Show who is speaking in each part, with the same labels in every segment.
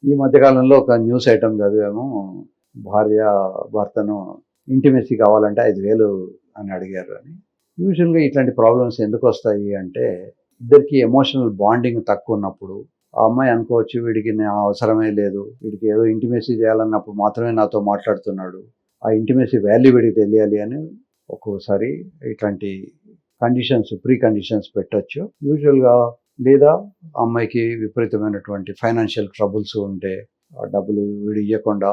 Speaker 1: ఈ మధ్య కాలంలో ఒక న్యూస్ ఐటమ్ చదివాము. భార్య భర్తను ఇంటిమెసీ కావాలంటే 5,000 అని అడిగారు అని. యూజువల్‌గా ఇట్లాంటి ప్రాబ్లమ్స్ ఎందుకొస్తాయి అంటే, ఇద్దరికీ ఎమోషనల్ బాండింగ్ తక్కువున్నప్పుడు, ఆ అమ్మాయి అనుకోవచ్చు వీడికి నా అవసరమే లేదు. వీడికి ఏదో ఇంటిమెసీ చేయాలన్నప్పుడు మాత్రమే నాతో మాట్లాడుతున్నాడు. ఆ ఇంటిమెసీ వాల్యూ వీడికి తెలియాలి అని ఒక్కోసారి ఇట్లాంటి ప్రీ కండిషన్స్ పెట్టొచ్చు. యూజువల్‌గా లేదా అమ్మాయికి విపరీతమైనటువంటి ఫైనాన్షియల్ ట్రబుల్స్ ఉంటే, ఆ డబ్బులు వీడు ఇయ్యకుండా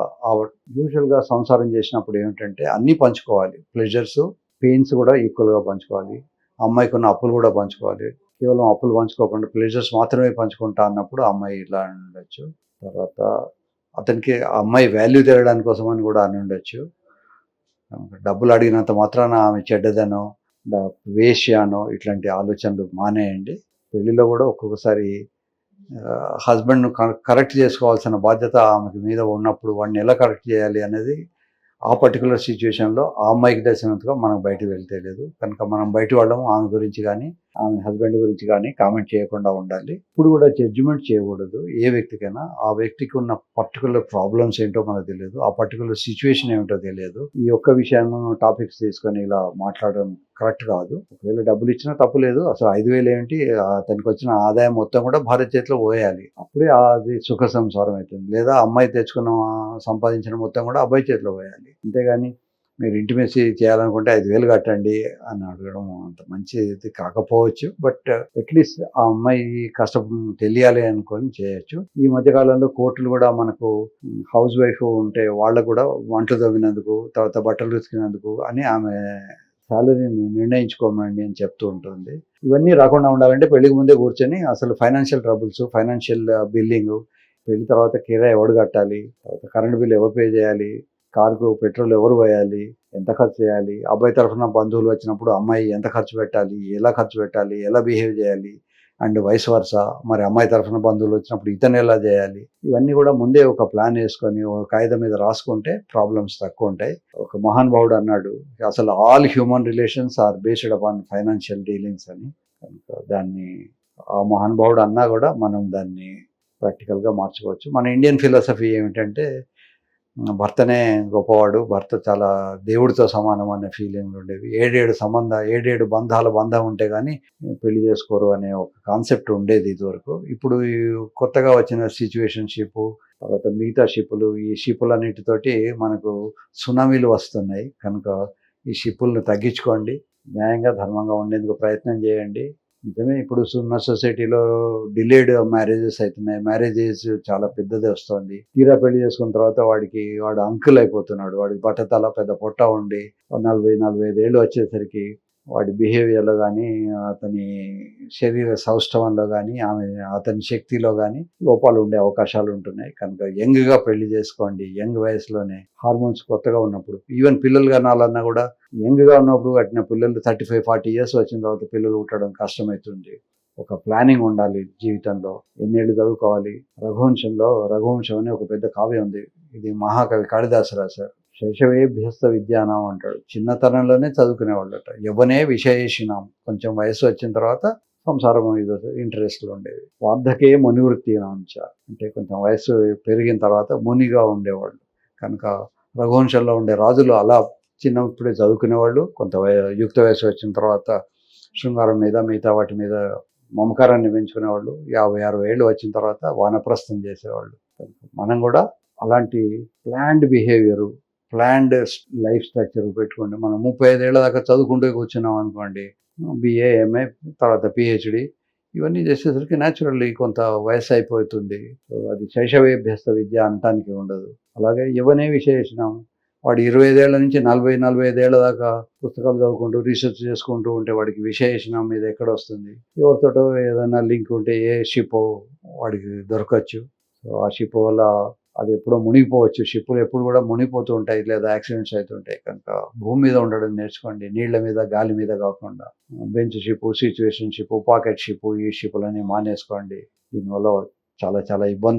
Speaker 1: యూజువల్‌గా సంసారం చేసినప్పుడు ఏమిటంటే అన్నీ పంచుకోవాలి. ప్లెజర్స్, పెయిన్స్ కూడా ఈక్వల్‌గా పంచుకోవాలి. అమ్మాయికున్న అప్పులు కూడా పంచుకోవాలి. కేవలం అప్పులు పంచుకోకుండా ప్లెజర్స్ మాత్రమే పంచుకుంటా అన్నప్పుడు ఆ అమ్మాయి ఇలా అనుండొచ్చు. తర్వాత అతనికి ఆ అమ్మాయి వాల్యూ తెలియడానికి కోసమని కూడా అనుండొచ్చు. డబ్బులు అడిగినంత మాత్రాన ఆమె చెడ్డదనో, డ వేశ్య అనో ఇట్లాంటి ఆలోచనలు మానేయండి. పెళ్ళిలో కూడా ఒక్కొక్కసారి హస్బెండ్‌ను కరెక్ట్ చేసుకోవాల్సిన బాధ్యత ఆమెకి మీద ఉన్నప్పుడు వాడిని ఎలా కరెక్ట్ చేయాలి అనేది ఆ పర్టిక్యులర్ సిచ్యువేషన్‌లో ఆ అమ్మాయికి తెలిసినంతగా మనకు బయటకి వెళ్లి తెలియదు. కనుక మనం బయట వాళ్ళము ఆమె గురించి గానీ, ఆమె హస్బెండ్ గురించి గానీ కామెంట్ చేయకుండా ఉండాలి. ఇప్పుడు కూడా జడ్జిమెంట్ చేయకూడదు. ఏ వ్యక్తికైనా ఆ వ్యక్తికి ఉన్న పర్టిక్యులర్ ప్రాబ్లమ్స్ ఏంటో మనకు తెలియదు. ఆ పర్టిక్యులర్ సిచ్యువేషన్ ఏమిటో తెలియదు. ఈ ఒక్క విషయాన్ని టాపిక్స్ తీసుకొని ఇలా మాట్లాడడం కరెక్ట్ కాదు. ఒకవేళ డబ్బులు ఇచ్చినా తప్పు లేదు. అసలు 5,000 ఏంటి, అతనికి వచ్చిన ఆదాయం మొత్తం కూడా భార్య చేతిలో పోయాలి. అప్పుడే అది సుఖ సంసారం అవుతుంది. లేదా అమ్మాయి తెచ్చుకున్న సంపాదించిన మొత్తం కూడా అబ్బాయి చేతిలో పోయాలి. అంతేగాని మీరు ఇంటిమెసీ చేయాలనుకుంటే 5,000 కట్టండి అని అడగడం అంత మంచిది కాకపోవచ్చు. బట్ అట్లీస్ట్ ఆ అమ్మాయి కష్టం తెలియాలి అనుకొని చేయొచ్చు. ఈ మధ్య కాలంలో కోర్టులు కూడా మనకు హౌస్ వైఫ్ ఉంటే వాళ్ళకు కూడా వంటలు తవ్వినందుకు, తర్వాత బట్టలు ఉతికినందుకు అని ఆమె సాలరీని నిర్ణయించుకోమండి అని చెప్తూ ఉంటుంది. ఇవన్నీ రాకుండా ఉండాలంటే పెళ్లికి ముందే కూర్చొని అసలు ఫైనాన్షియల్ ట్రబుల్స్, ఫైనాన్షియల్ బిల్లింగ్, పెళ్లి తర్వాత కిరాయి ఎవడు కట్టాలి, తర్వాత కరెంట్ బిల్ ఎవరు పే చేయాలి, కారుకు పెట్రోల్ ఎవరు పోయాలి, ఎంత ఖర్చు చేయాలి, అబ్బాయి తరఫున బంధువులు వచ్చినప్పుడు అమ్మాయి ఎంత ఖర్చు పెట్టాలి, ఎలా బిహేవ్ చేయాలి, అండ్ వైస్ వర్సా. మరి అమ్మాయి తరఫున బంధువులు వచ్చినప్పుడు ఇతను ఎలా చేయాలి, ఇవన్నీ కూడా ముందే ఒక ప్లాన్ వేసుకొని ఒక కాగితం మీద రాసుకుంటే ప్రాబ్లమ్స్ తక్కువ ఉంటాయి. ఒక మహానుభావుడు అన్నాడు, అసలు all human relations are based upon financial dealings అని. కనుక దాన్ని ఆ మహానుభావుడు అన్నా కూడా మనం దాన్ని ప్రాక్టికల్గా మార్చుకోవచ్చు. మన ఇండియన్ ఫిలాసఫీ ఏమిటంటే భర్తనే గొప్పవాడు, భర్త చాలా దేవుడితో సమానం అనే ఫీలింగ్ ఉండేవి. 7 బంధం ఉంటే కానీ పెళ్లి చేసుకోరు అనే ఒక కాన్సెప్ట్ ఉండేది ఇదివరకు. ఇప్పుడు ఈ కొత్తగా వచ్చిన సిచ్యువేషన్షిప్, తర్వాత మిగతా షిప్పులు, ఈ షిప్పులన్నిటితోటి మనకు సునామీలు వస్తున్నాయి. కనుక ఈ షిప్పులను తగ్గించుకోండి, న్యాయంగా ధర్మంగా ఉండేందుకు ప్రయత్నం చేయండి. నిజమే ఇప్పుడు ఉన్న సొసైటీలో డిలేడ్ మ్యారేజెస్ అవుతున్నాయి. మ్యారేజ్ ఏజ్ చాలా పెద్దది వస్తుంది. తీరా పెళ్లి చేసుకున్న తర్వాత వాడు అంకుల్ అయిపోతున్నాడు. వాడికి బట్టతల పెద్ద పొట్ట ఉండి 45 ఏళ్ళు వచ్చేసరికి వాడి బిహేవియర్లో కానీ, అతని శరీర సౌష్ఠవంలో కానీ, అతని శక్తిలో కానీ లోపాలు ఉండే అవకాశాలు ఉంటున్నాయి. కనుక యంగ్గా పెళ్లి చేసుకోండి. యంగ్ వయసులోనే హార్మోన్స్ కొత్తగా ఉన్నప్పుడు, ఈవెన్ పిల్లలు కనాలన్నా కూడా యంగ్గా ఉన్నప్పుడు కట్టిన పిల్లలు 35-40 ఇయర్స్ వచ్చిన తర్వాత పిల్లలు పుట్టడం కష్టమవుతుంది. ఒక ప్లానింగ్ ఉండాలి జీవితంలో. ఎన్నేళ్ళు చదువుకోవాలి. రఘువంశం అని ఒక పెద్ద కావ్యం ఉంది. ఇది మహాకవి కాళిదాసు రాశారు. శైశవేభ్యస్త విద్యానాం అంటాడు. చిన్నతనంలోనే చదువుకునేవాళ్ళట. యవ్వనే విషయేషినాం. కొంచెం వయసు వచ్చిన తర్వాత సంసారం మీద ఇంట్రెస్ట్లు ఉండేవి. వార్ధకే మునివృత్తినాంచ, అంటే కొంచెం వయసు పెరిగిన తర్వాత మునిగా ఉండేవాళ్ళు. కనుక రఘువంశంలో ఉండే రాజులు అలా చిన్నప్పుడే చదువుకునేవాళ్ళు. కొంత యుక్త వయసు వచ్చిన తర్వాత శృంగారం మీద, మిగతా వాటి మీద మమకారాన్ని పెంచుకునేవాళ్ళు. 50-60 ఏళ్ళు వచ్చిన తర్వాత వానప్రస్థం చేసేవాళ్ళు. మనం కూడా అలాంటి planned behaviour, planned life structure పెట్టుకోండి. మనం 35 ఏళ్ళ దాకా చదువుకుంటూ కూర్చున్నాం అనుకోండి, BA, MA, తర్వాత PhD, ఇవన్నీ చేసేసరికి న్యాచురల్లీ కొంత వయసు అయిపోతుంది. సో అది శైశవేభ్యస్త విద్య అనటానికి ఉండదు. అలాగే యవ్వనే విశేషణం. వాడు 25 ఏళ్ల నుంచి 40-45 ఏళ్ల దాకా పుస్తకాలు చదువుకుంటూ రీసెర్చ్ చేసుకుంటూ ఉంటే వాడికి విశేషణం మీద ఎక్కడ వస్తుంది? ఎవరితోటో ఏదైనా లింక్ ఉంటే ఏ షిప్ వాడికి దొరకచ్చు. సో ఆ షిప్ వల్ల అది ఎప్పుడో మునిగిపోవచ్చు. షిప్పులు ఎప్పుడు కూడా మునిగిపోతూ ఉంటాయి, లేదా యాక్సిడెంట్స్ అవుతుంటాయి. కనుక భూమి మీద ఉండడం నేర్చుకోండి, నీళ్ల మీద గాలి మీద కాకుండా. Bench ship, situation ship, pocket ship, ఈ షిప్పులన్నీ మానేసుకోండి. దీనివల్ల చాలా చాలా ఇబ్బంది